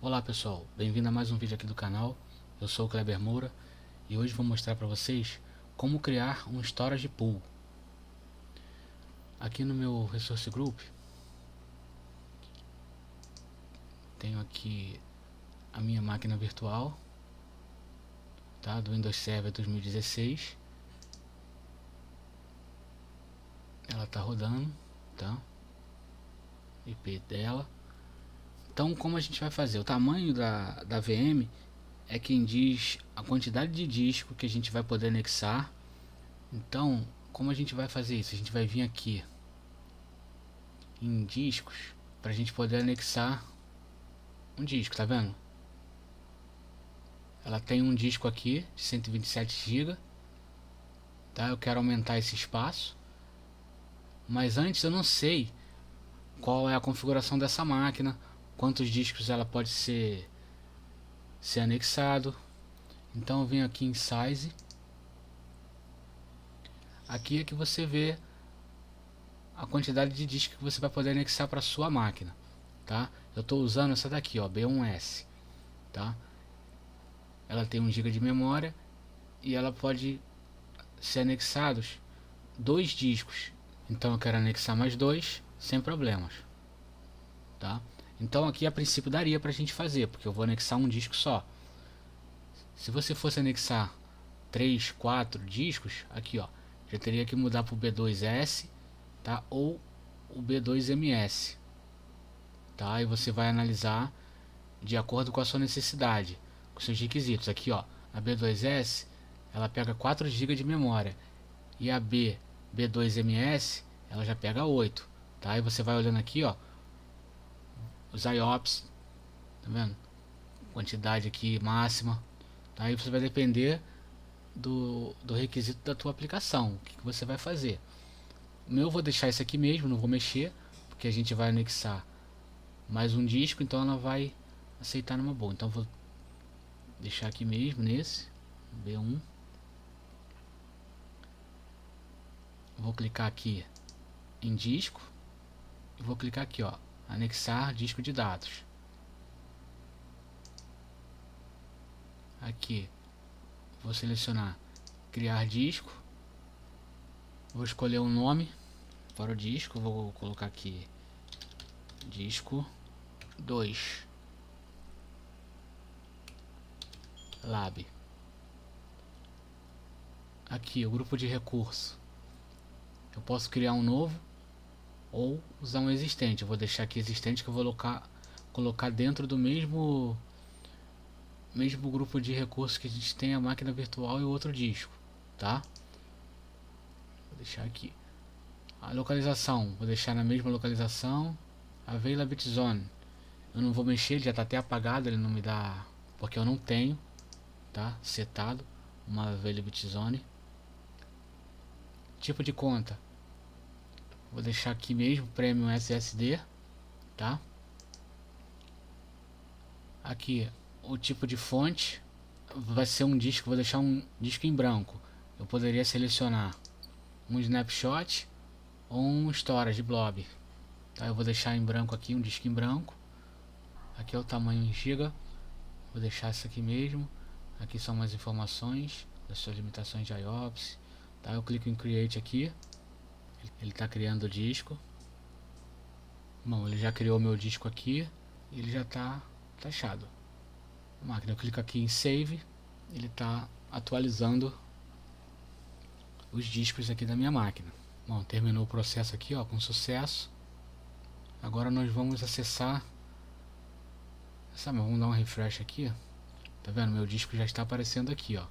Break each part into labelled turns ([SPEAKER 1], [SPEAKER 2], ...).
[SPEAKER 1] Olá pessoal, bem-vindo a mais um vídeo aqui do canal. Eu sou o Kleber Moura e hoje vou mostrar para vocês como criar um storage pool. Aqui no meu Resource Group tenho aqui a minha máquina virtual, tá, do Windows Server 2016. Ela está rodando, tá? IP dela. Então, como a gente vai fazer? O tamanho da VM é quem diz a quantidade de disco que a gente vai poder anexar. Então, como a gente vai fazer isso? A gente vai vir aqui em discos para a gente poder anexar um disco, tá vendo? Ela tem um disco aqui de 127 GB, tá? Eu quero aumentar esse espaço, mas antes eu não sei qual é a configuração dessa máquina, quantos discos ela pode ser anexado. Então eu venho aqui em Size. Aqui é que você vê a quantidade de discos que você vai poder anexar para sua máquina, tá? Eu estou usando essa daqui, ó, B1S, tá? Ela tem 1 GB de memória e ela pode ser anexados 2 discos. Então eu quero anexar mais 2 sem problemas, tá? Então aqui a princípio daria pra gente fazer, porque eu vou anexar um disco só. Se você fosse anexar 3, 4 discos, aqui ó, já teria que mudar para o B2S, tá? Ou o B2MS, tá? E você vai analisar de acordo com a sua necessidade, com seus requisitos. Aqui ó, a B2S ela pega 4 GB de memória e a B2MS ela já pega 8, tá? E você vai olhando aqui ó, os IOPS, tá vendo? Quantidade aqui máxima, tá? Aí você vai depender do requisito da tua aplicação, o que você vai fazer. O meu eu vou deixar isso aqui mesmo, não vou mexer, porque a gente vai anexar mais um disco, então ela vai aceitar numa boa. Então vou deixar aqui mesmo nesse B1. Vou clicar aqui em disco e vou clicar aqui ó, anexar disco de dados. Aqui vou selecionar criar disco, vou escolher um nome para o disco, vou colocar aqui disco 2 lab. Aqui o grupo de recurso, eu posso criar um novo ou usar um existente. Eu vou deixar aqui existente, que eu vou colocar dentro do mesmo grupo de recursos que a gente tem a máquina virtual e o outro disco, tá? Vou deixar aqui a localização, vou deixar na mesma localização. Availability Zone, eu não vou mexer, ele já está até apagado, ele não me dá, porque eu não tenho, tá, setado uma Availability Zone. Tipo de conta, vou deixar aqui mesmo, Premium SSD, tá? Aqui o tipo de fonte vai ser um disco, vou deixar um disco em branco. Eu poderia selecionar um snapshot ou um storage blob, tá? Eu vou deixar em branco aqui, um disco em branco. Aqui é o tamanho em giga, vou deixar isso aqui mesmo. Aqui são mais informações das suas limitações de IOPS, tá? Eu clico em Create aqui, ele está criando o disco. Bom, ele já criou meu disco aqui e ele já está taxado. Máquina, eu clico aqui em Save, ele está atualizando os discos aqui da minha máquina. Bom, terminou o processo aqui ó, com sucesso. Agora nós vamos acessar vamos dar um refresh aqui. Tá vendo? Meu disco já está aparecendo aqui ó,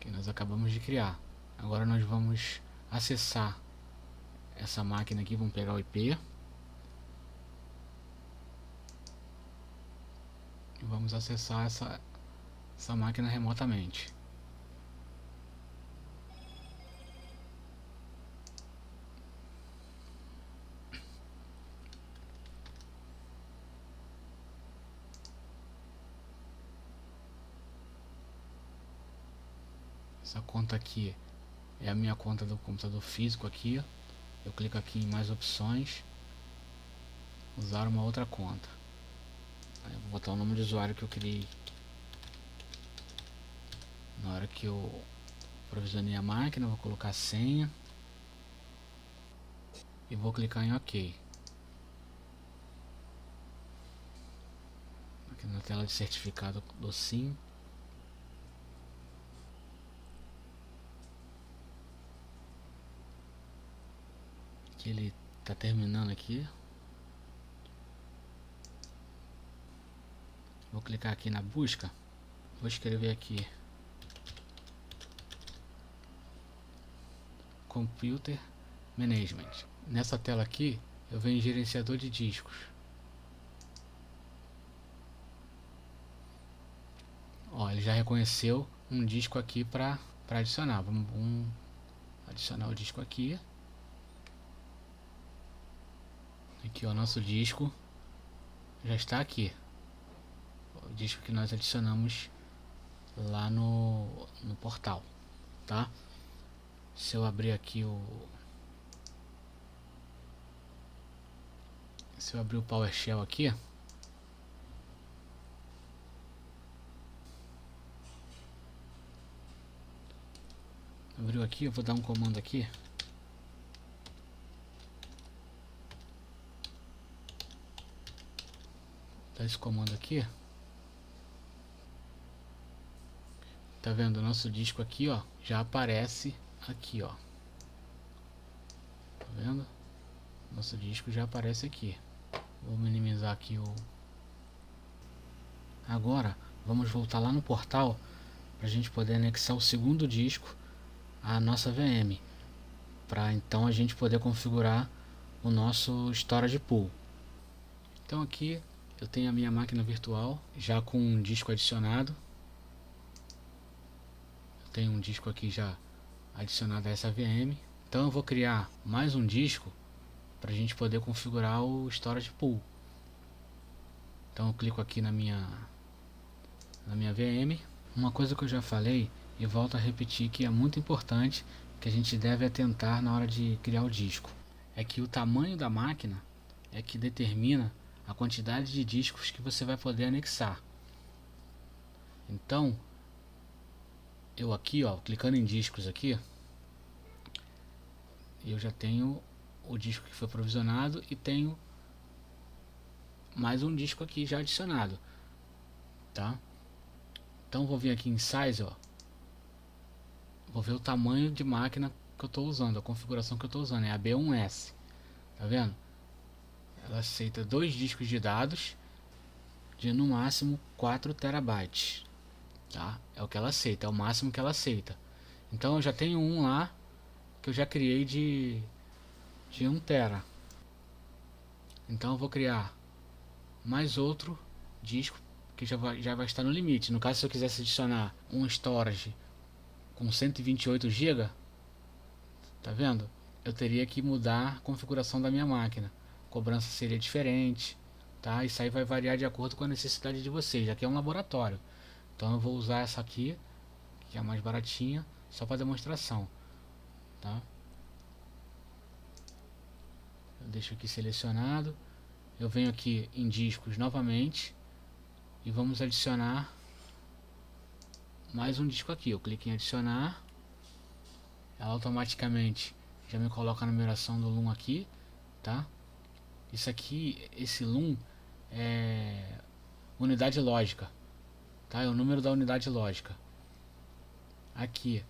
[SPEAKER 1] que nós acabamos de criar. Agora nós vamos acessar essa máquina aqui, vamos pegar o IP e vamos acessar essa máquina remotamente. Essa conta aqui é a minha conta do computador físico aqui. Eu clico aqui em mais opções. usar uma outra conta. Aí eu vou botar o nome de usuário que eu criei na hora que eu provisionei a máquina. Vou colocar a senha e vou clicar em OK. Aqui na tela de certificado do SIM. Que ele tá terminando aqui. Vou clicar aqui na busca. Vou escrever aqui Computer Management. Nessa tela aqui eu venho em gerenciador de discos. Ó, ele já reconheceu um disco aqui para adicionar. Vamos adicionar o disco aqui. Aqui ó, nosso disco já está aqui. O disco que nós adicionamos lá no portal, tá? Se eu abrir aqui se eu abrir o PowerShell aqui, abriu aqui, eu vou dar um comando aqui. Dá esse comando aqui. Tá vendo? O nosso disco aqui, ó, já aparece aqui, ó. Tá vendo? Nosso disco já aparece aqui. Vou minimizar aqui o... Agora, vamos voltar lá no portal pra gente poder anexar o segundo disco à nossa VM. Para então a gente poder configurar o nosso storage pool. Então aqui eu tenho a minha máquina virtual já com um disco adicionado. Eu tenho um disco aqui já adicionado a essa VM. Então eu vou criar mais um disco para a gente poder configurar o storage pool. Então eu clico aqui na minha VM. Uma coisa que eu já falei e volto a repetir que é muito importante, que a gente deve atentar na hora de criar o disco, é que o tamanho da máquina é que determina a quantidade de discos que você vai poder anexar. Então eu aqui, ó, clicando em discos aqui, eu já tenho o disco que foi provisionado e tenho mais um disco aqui já adicionado, tá? Então vou vir aqui em size, ó, vou ver o tamanho de máquina que eu estou usando, a configuração que eu estou usando é a B1S, tá vendo? Ela aceita 2 discos de dados de no máximo 4 terabytes, tá? É o que ela aceita, é o máximo que ela aceita. Então eu já tenho um lá que eu já criei de 1 tera. Então eu vou criar mais outro disco que já vai estar no limite. No caso, se eu quisesse adicionar um storage com 128 GB, tá vendo? Eu teria que mudar a configuração da minha máquina. A cobrança seria diferente, tá? Isso aí vai variar de acordo com a necessidade de vocês. Aqui é um laboratório, então eu vou usar essa aqui, que é a mais baratinha, só para demonstração, tá? Eu deixo aqui selecionado. Eu venho aqui em discos novamente e vamos adicionar mais um disco aqui. Eu clico em adicionar, ela automaticamente já me coloca a numeração do LUM aqui, tá? Isso aqui, esse LUM é unidade lógica, tá? É o número da unidade lógica. Aqui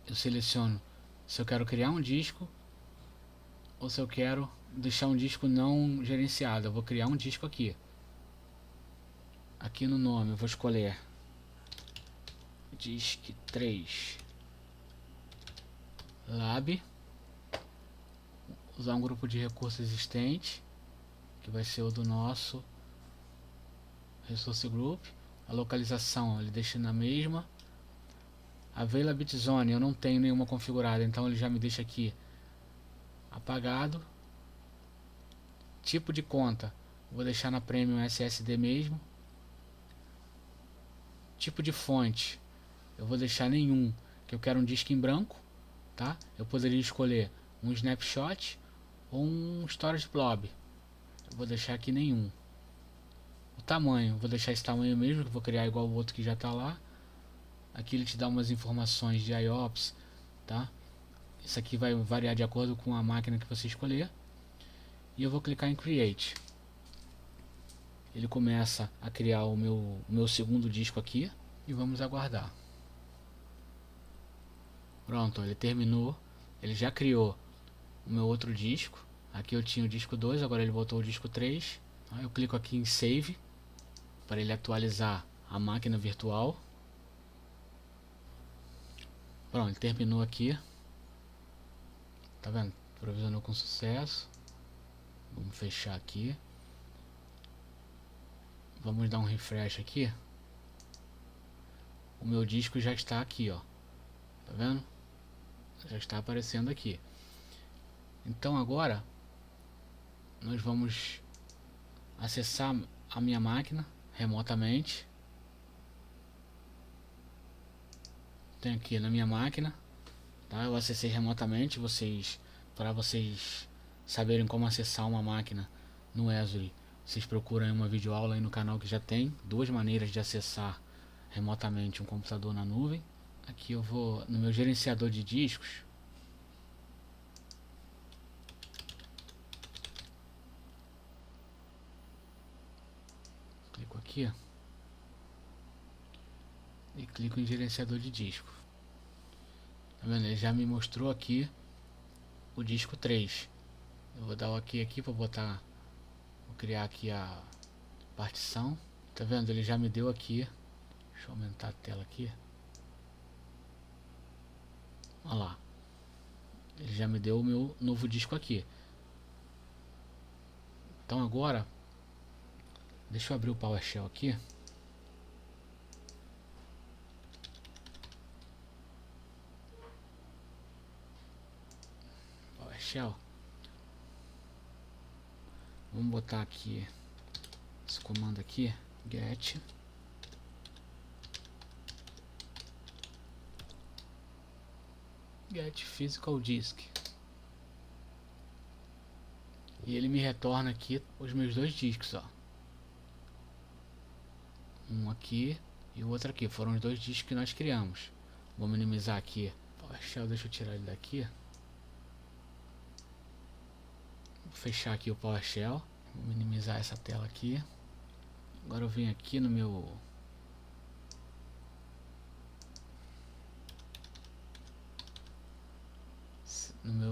[SPEAKER 1] eu seleciono se eu quero criar um disco ou se eu quero deixar um disco não gerenciado. Eu vou criar um disco aqui. Aqui no nome eu vou escolher disk 3 lab, usar um grupo de recursos existente, que vai ser o do nosso resource group. A localização ele deixa na mesma. Availability zone eu não tenho nenhuma configurada, então ele já me deixa aqui apagado. Tipo de conta vou deixar na Premium SSD mesmo. Tipo de fonte eu vou deixar nenhum, que eu quero um disco em branco, tá? Eu poderia escolher um snapshot ou um storage blob. Eu vou deixar aqui nenhum. O tamanho, vou deixar esse tamanho mesmo, que vou criar igual o outro que já está lá. Aqui ele te dá umas informações de IOPS, tá? Isso aqui vai variar de acordo com a máquina que você escolher. E eu vou clicar em Create. Ele começa a criar o meu segundo disco aqui. E vamos aguardar. Pronto, ele terminou. Ele já criou o meu outro disco. Aqui eu tinha o disco 2, agora ele botou o disco 3. Aí eu clico aqui em Save para ele atualizar a máquina virtual. Pronto, ele terminou aqui. Tá vendo? Provisionou com sucesso. Vamos fechar aqui. Vamos dar um refresh aqui. O meu disco já está aqui, ó. Tá vendo? Já está aparecendo aqui. Então agora nós vamos acessar a minha máquina remotamente. Tem aqui na minha máquina, tá? Eu acessei remotamente. Para vocês saberem como acessar uma máquina no Esri, vocês procuram uma videoaula aí no canal que já tem duas maneiras de acessar remotamente um computador na nuvem. Aqui eu vou no meu gerenciador de discos. Clico aqui e clico em gerenciador de disco. Tá vendo? Ele já me mostrou aqui o disco 3. Eu vou dar o OK aqui para botar, vou criar aqui a partição. Tá vendo? Ele já me deu aqui. Deixa eu aumentar a tela aqui. Olha lá. Ele já me deu o meu novo disco aqui. Então agora, deixa eu abrir o PowerShell aqui. PowerShell. Vamos botar aqui esse comando aqui, get physical disk. E ele me retorna aqui os meus dois discos, ó. Um aqui e o outro aqui. Foram os dois discos que nós criamos. Vou minimizar aqui. PowerShell, deixa eu tirar ele daqui. Vou fechar aqui o PowerShell. Vou minimizar essa tela aqui. Agora eu venho aqui no meu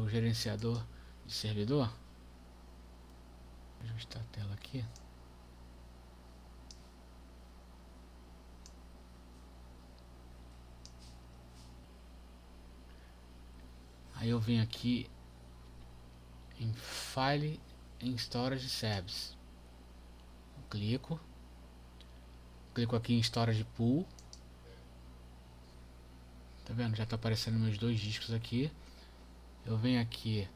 [SPEAKER 1] gerenciador de servidor. Vou ajustar a tela aqui. Aí eu venho aqui em File em Storage Service. Clico aqui em Storage Pool. Tá vendo? Já está aparecendo meus dois discos aqui. Eu venho aqui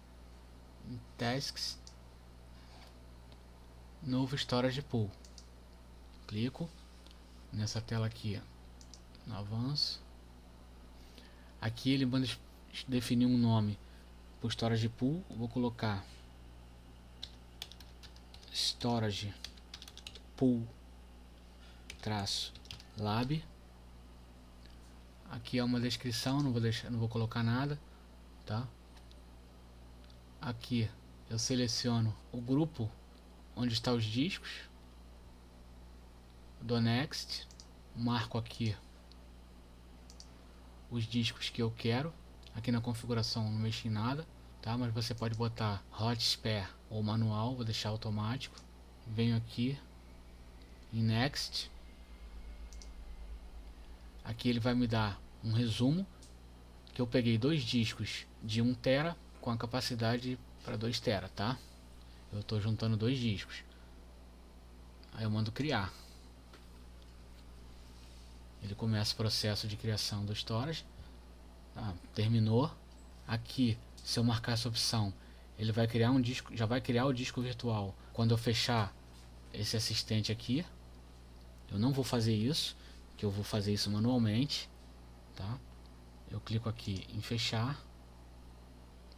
[SPEAKER 1] em Tasks, novo Storage Pool. Clico nessa tela aqui, no avanço. Aqui ele manda definir um nome para o Storage Pool. Eu vou colocar Storage Pool -lab. Aqui é uma descrição, não vou colocar nada, tá? Aqui eu seleciono o grupo onde estão os discos, dou Next, marco aqui os discos que eu quero. Aqui na configuração não mexi em nada, tá? Mas você pode botar Hot Spare ou manual, vou deixar automático. Venho aqui em Next. Aqui ele vai me dar um resumo que eu peguei dois discos de 1 TB com a capacidade para 2 TB, tá? Eu estou juntando dois discos. Aí eu mando criar. Ele começa o processo de criação do storage. Tá, terminou. Aqui, se eu marcar essa opção, ele vai criar um disco, já vai criar o disco virtual. Quando eu fechar esse assistente aqui, eu não vou fazer isso, que eu vou fazer isso manualmente, tá? Eu clico aqui em fechar.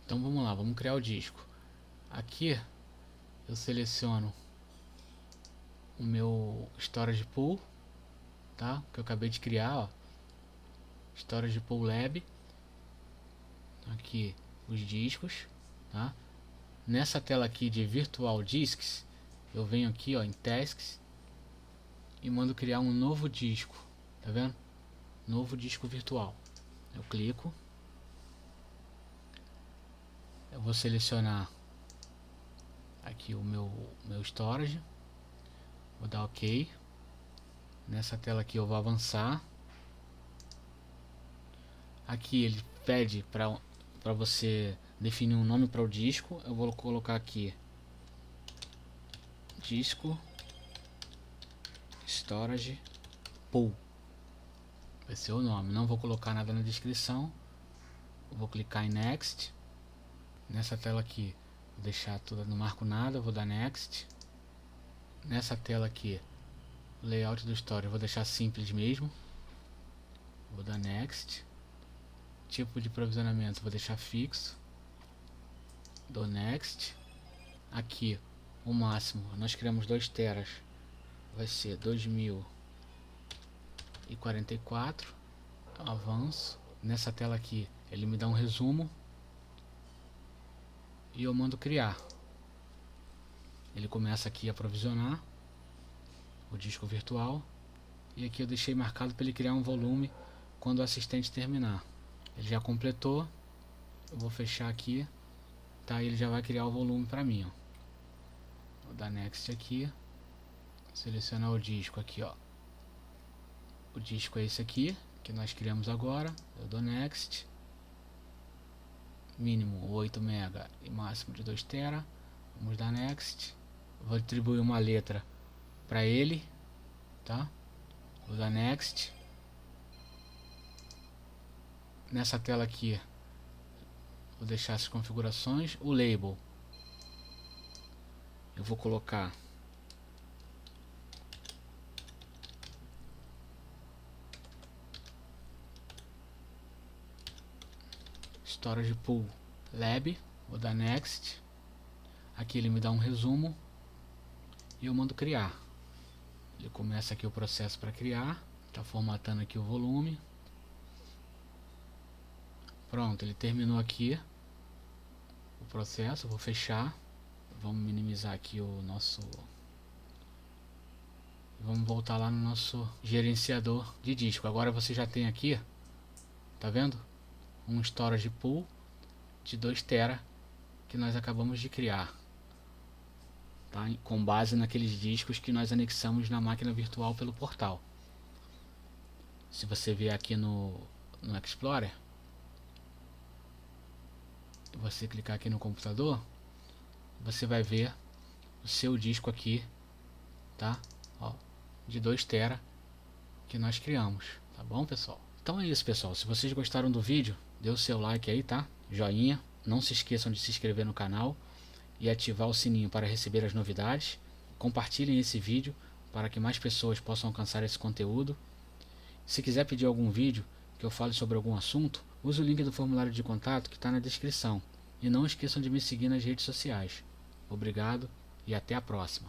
[SPEAKER 1] Então vamos lá, vamos criar o disco. Aqui eu seleciono o meu Storage Pool, tá? Que eu acabei de criar, ó. Storage Pool Lab. Aqui os discos, tá? Nessa tela aqui de Virtual Disks, eu venho aqui, ó, em Tasks e mando criar um novo disco, tá vendo? Novo disco virtual. Eu clico, eu vou selecionar aqui o meu storage, vou dar OK. Nessa tela aqui eu vou avançar. Aqui ele pede para você definir um nome para o disco. Eu vou colocar aqui disco storage pool, vai ser o nome. Não vou colocar nada na descrição. Eu vou clicar em next. Nessa tela aqui vou deixar tudo, não marco nada, vou dar next. Nessa tela aqui, o layout do storage vou deixar simples mesmo, vou dar next. Tipo de provisionamento vou deixar fixo, dou next. Aqui o máximo, nós criamos 2 teras, vai ser 2044. Avanço. Nessa tela aqui ele me dá um resumo e eu mando criar. Ele começa aqui a provisionar o disco virtual, e aqui eu deixei marcado para ele criar um volume quando o assistente terminar. Ele já completou, eu vou fechar aqui, tá? Ele já vai criar o volume para mim, ó. Vou dar next aqui, selecionar o disco aqui, ó. O disco é esse aqui que nós criamos agora. Eu dou next, mínimo 8 MB e máximo de 2 TB. Vamos dar next. Vou atribuir uma letra para ele, tá? Vou dar next. Nessa tela aqui vou deixar as configurações. O label eu vou colocar Storage Pool Lab. Vou dar next. Aqui ele me dá um resumo e eu mando criar. Ele começa aqui o processo para criar. Está formatando aqui o volume. Pronto, ele terminou aqui o processo. Vou fechar. Vamos minimizar aqui o nosso... Vamos voltar lá no nosso gerenciador de disco. Agora você já tem aqui, tá vendo? Um storage pool de 2 TB que nós acabamos de criar, tá? Com base naqueles discos que nós anexamos na máquina virtual pelo portal. Se você vier aqui no Explorer, você clicar aqui no computador, você vai ver o seu disco aqui, tá? Ó, de 2 TB que nós criamos, tá bom, pessoal? Então é isso, pessoal. Se vocês gostaram do vídeo, dê o seu like aí, tá? Joinha. Não se esqueçam de se inscrever no canal e ativar o sininho para receber as novidades. Compartilhem esse vídeo para que mais pessoas possam alcançar esse conteúdo. Se quiser pedir algum vídeo que eu fale sobre algum assunto, use o link do formulário de contato que está na descrição. E não esqueçam de me seguir nas redes sociais. Obrigado e até a próxima.